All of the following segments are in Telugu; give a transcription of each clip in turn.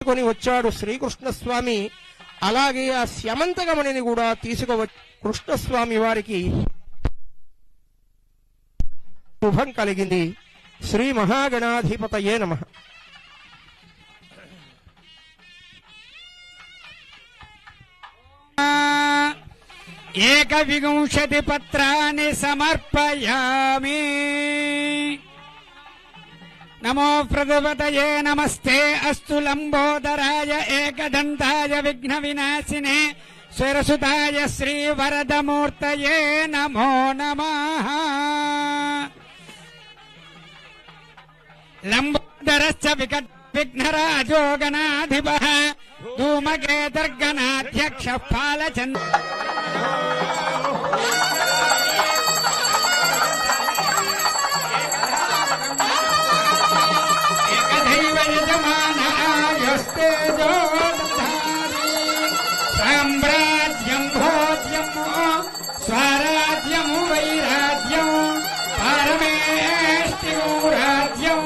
కొని వచ్చాడు శ్రీకృష్ణస్వామి. అలాగే ఆ స్యమంతగమణిని కూడా తీసుకువచ్చి కృష్ణస్వామి వారికి శుభం కలిగింది. శ్రీ మహాగణాధిపతయే నమః. ఏకవింశతి పత్రాన్ని సమర్పయామి. నమో ప్రజపతయే నమస్తే అస్తు లంబోదరాయ ఏకదంతాయ విఘ్న వినాశినే స్వరసుతాయ శ్రీవరదమూర్తయే నమో నమః. లంబోదరశ్చ విఘ్నరాజో గణాధిపః ధూమకేతర్గణాధ్యక్ష పాలచంద్ర ఏకదైవ యజమానాయస్తేజో సామ్రాజ్యం భోజ్యం స్వరాజ్యం వైరాజ్యం పరమేష్టిం రాజ్యం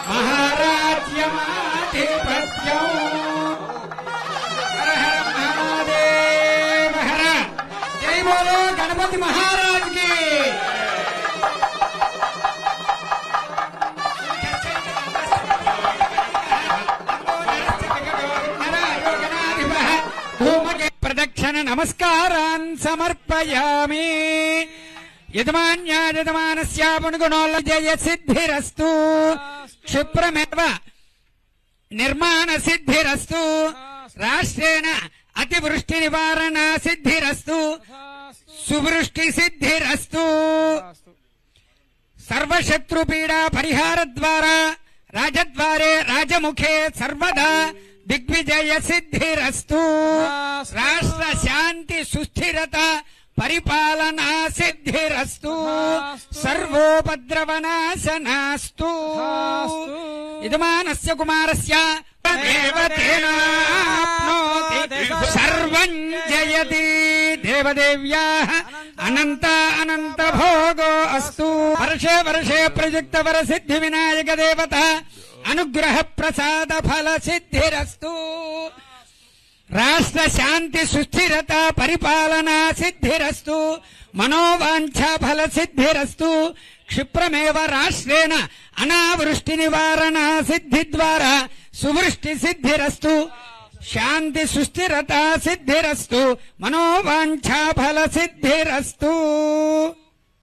మహారాజ్యమాధిపత్యం. హర హర మహాదేవ హర. జై బోలో గణపతి మహారాజ్ కి. ప్రదక్షిణ నమస్కారాన్ సమర్పయామి. యజమాన్యాయజమానస్య పుణ్యగుణోల్ల జయ సిద్ధిరస్తు. క్షిప్రమేవ నిర్మాణ సిద్ధిరస్తు. రాష్ట్రేణ అతివృష్టి నివారణ సిద్ధిరస్తు. సువృష్టి సిద్ధిరస్తు. సర్వశత్రుపీడా పరిహార ద్వారా రాజద్వారే రాజముఖే సర్వదా దిగ్విజయ సిద్ధిరస్తు. రాష్ట్ర శాంతి సుస్థిరత పరిపాలనా సిద్ధిరస్తు. సర్వోపద్రవనాశనాస్తు. యజమానస్య కుమారస్య దేవతేనాప్నోతి సర్వం జయతి. దేవదేవ్యాః అనంత అనంత భోగో అస్తు. వర్షే వర్షే ప్రయుక్త వర సిద్ధి వినాయక దేవత అనుగ్రహ ప్రసాద ఫల సిద్ధిరస్తు. రాష్ట్ర శాంతి సుస్థిరత పరిపాలనా సిద్ధిరస్తు. మనోవాంఛా ఫల సిద్ధిరస్తు. క్షిప్రమేవ రాష్ట్రేణ అనావృష్టి నివారణ సిద్ధి ద్వారా సువృష్టి సిద్ధిరస్తు. శాంతి సుస్థిరత సిద్ధిరస్తు. మనోవాంఛా ఫల సిద్ధిరస్తు.